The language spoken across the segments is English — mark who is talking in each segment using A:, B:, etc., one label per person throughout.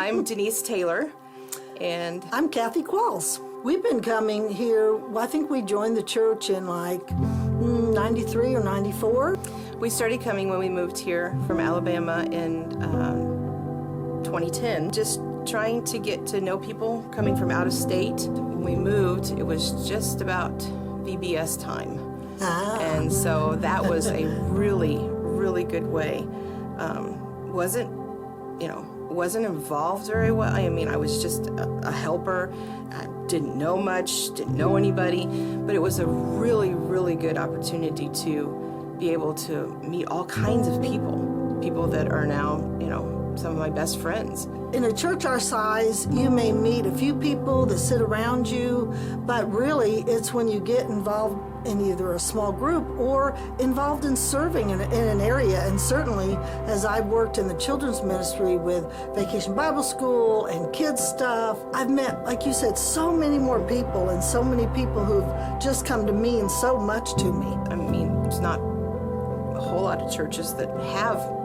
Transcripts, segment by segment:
A: I'm Denise Taylor, and
B: I'm Kathy Qualls. We've been coming here, I think we joined the church in like 93 or 94.
A: we started coming when we moved here from Alabama in 2010, just trying to get to know people coming from out of state. When we moved, it was just about VBS time. And so that was a really, really good way. Wasn't involved very well. I mean, I was just a helper. I didn't know much, didn't know anybody, but it was a really, really good opportunity to be able to meet all kinds of people that are now, some of my best friends.
B: In a church our size, you may meet a few people that sit around you, but really it's when you get involved in either a small group or involved in serving in an area. And certainly, as I've worked in the children's ministry with Vacation Bible School and kids stuff, I've met, like you said, so many more people and so many people who've just come to mean so much to me.
A: I mean, there's not a whole lot of churches that have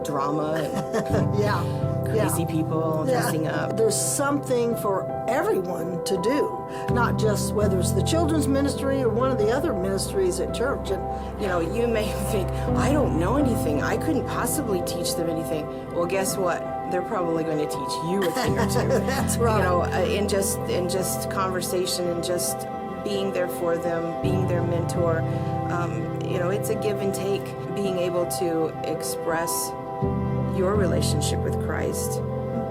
A: drama and crazy people dressing up.
B: There's something for everyone to do, not just whether it's the children's ministry or one of the other ministries at church. And
A: you may think, I don't know anything. I couldn't possibly teach them anything. Well, guess what? They're probably going to teach you a thing or two.
B: That's right.
A: In just conversation and just being there for them, being their mentor. It's a give and take. Being able to express your relationship with Christ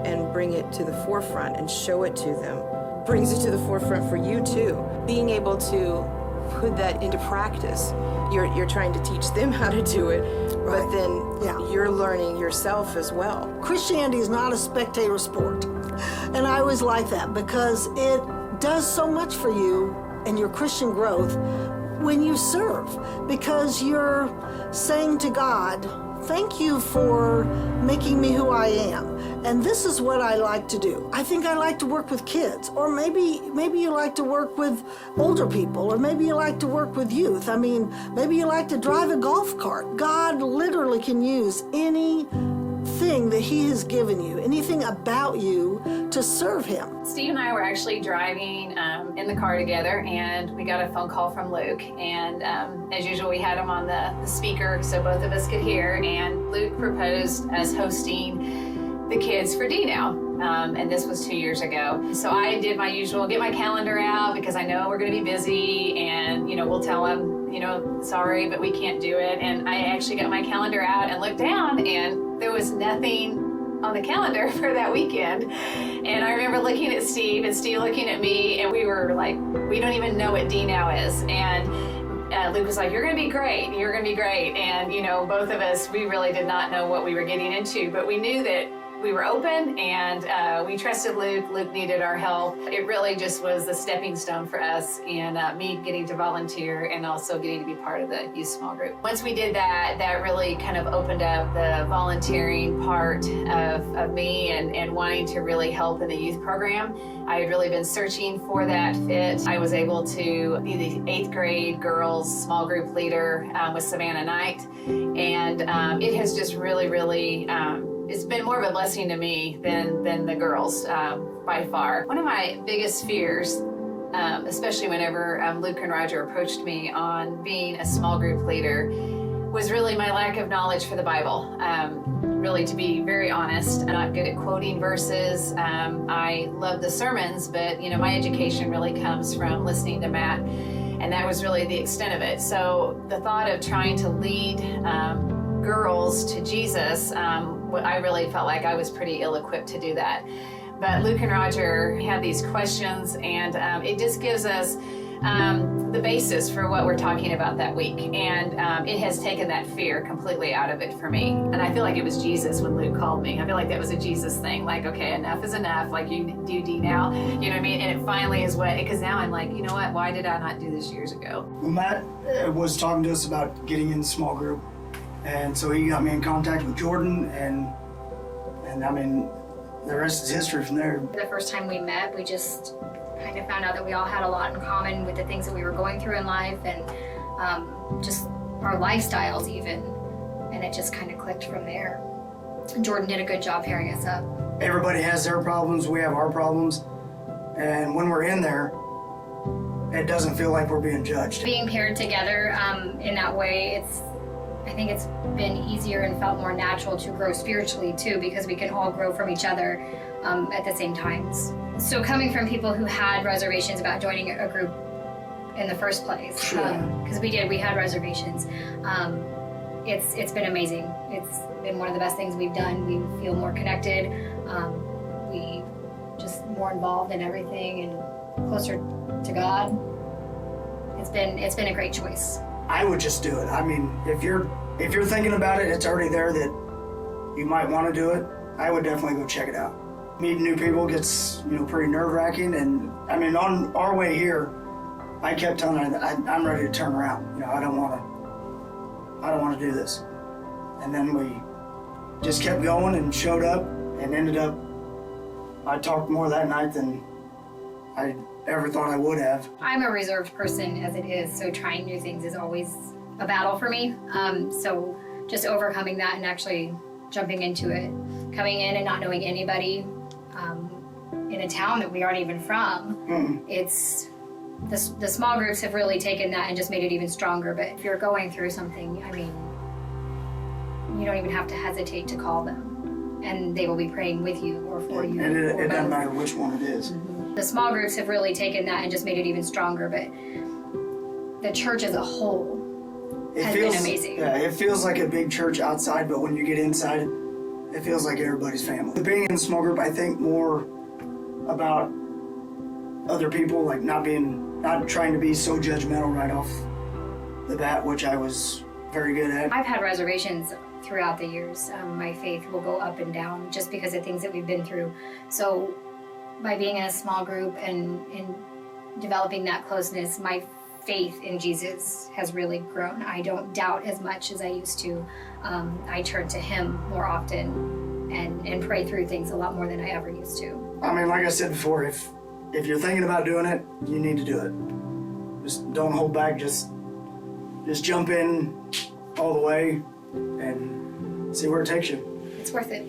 A: and bring it to the forefront and show it to them brings it to the forefront for you too. Being able to put that into practice. You're trying to teach them how to do it,
B: right.
A: But then you're learning yourself as well.
B: Christianity is not a spectator sport. And I always like that because it does so much for you and your Christian growth when you serve, because you're saying to God, thank you for making me who I am. And this is what I like to do. I think I like to work with kids, or maybe you like to work with older people, or maybe you like to work with youth. I mean, maybe you like to drive a golf cart. God literally can use anything that He has given you, anything about you to serve Him.
C: Steve and I were actually driving in the car together, and we got a phone call from Luke. And as usual, we had him on the speaker so both of us could hear. And Luke proposed us hosting the kids for D-Now. And this was 2 years ago. So I did my usual, get my calendar out because I know we're going to be busy, and we'll tell them, sorry, but we can't do it. And I actually got my calendar out and looked down, and there was nothing on the calendar for that weekend. And I remember looking at Steve and Steve looking at me, and we were like, we don't even know what D-Now is. And Luke was like, you're going to be great. You're going to be great. And, both of us, we really did not know what we were getting into, but we knew that we were open, and we trusted Luke. Luke needed our help. It really just was the stepping stone for us, and me getting to volunteer and also getting to be part of the youth small group. Once we did that, that really kind of opened up the volunteering part of me and wanting to really help in the youth program. I had really been searching for that fit. I was able to be the 8th grade girls small group leader with Savannah Knight, and it has just really, really it's been more of a blessing to me than the girls by far. One of my biggest fears, especially whenever Luke and Roger approached me on being a small group leader, was really my lack of knowledge for the Bible. Really, to be very honest, I'm not good at quoting verses. I love the sermons, but my education really comes from listening to Matt, and that was really the extent of it. So the thought of trying to lead girls to Jesus, I really felt like I was pretty ill-equipped to do that. But Luke and Roger had these questions, and it just gives us the basis for what we're talking about that week. And it has taken that fear completely out of it for me. And I feel like it was Jesus when Luke called me. I feel like that was a Jesus thing. Like, okay, enough is enough. Like, you do D-Now. You know what I mean? And it finally is what, because now I'm like, you know what? Why did I not do this years ago?
D: Well, Matt was talking to us about getting in the small group. And so he got me in contact with Jordan, and I mean, the rest is history from there.
E: The first time we met, we just kind of found out that we all had a lot in common with the things that we were going through in life, and just our lifestyles even, and it just kind of clicked from there. Jordan did a good job pairing us up.
D: everybody has their problems, we have our problems, and when we're in there, it doesn't feel like we're being judged.
E: Being paired together in that way, I think it's been easier and felt more natural to grow spiritually too, because we can all grow from each other at the same times. So coming from people who had reservations about joining a group in the first place, because we had reservations, it's been amazing. It's been one of the best things we've done. We feel more connected, we just more involved in everything and closer to God. It's been a great choice.
D: I would just do it. I mean, if you're thinking about it, it's already there that you might want to do it. I would definitely go check it out. Meeting new people gets, pretty nerve-wracking, and I mean, on our way here, I kept telling her that I'm ready to turn around. I don't want to do this. And then we just kept going and showed up and ended up, I talked more that night than I ever thought I would have.
E: I'm a reserved person as it is, so trying new things is always a battle for me. So just overcoming that and actually jumping into it, coming in and not knowing anybody in a town that we aren't even from, it's the small groups have really taken that and just made it even stronger. But if you're going through something, I mean, you don't even have to hesitate to call them, and they will be praying with you or for you.
D: And it doesn't matter which one it is.
E: The small groups have really taken that and just made it even stronger, but the church as a whole has been amazing.
D: Yeah, it feels like a big church outside, but when you get inside, it feels like everybody's family. Being in a small group, I think more about other people, like not trying to be so judgmental right off the bat, which I was very good at.
E: I've had reservations throughout the years. My faith will go up and down just because of things that we've been through. So by being in a small group and developing that closeness, my faith in Jesus has really grown. I don't doubt as much as I used to. I turn to Him more often and pray through things a lot more than I ever used to.
D: I mean, like I said before, if you're thinking about doing it, you need to do it. Just don't hold back. Just jump in all the way and see where it takes you.
E: It's worth it.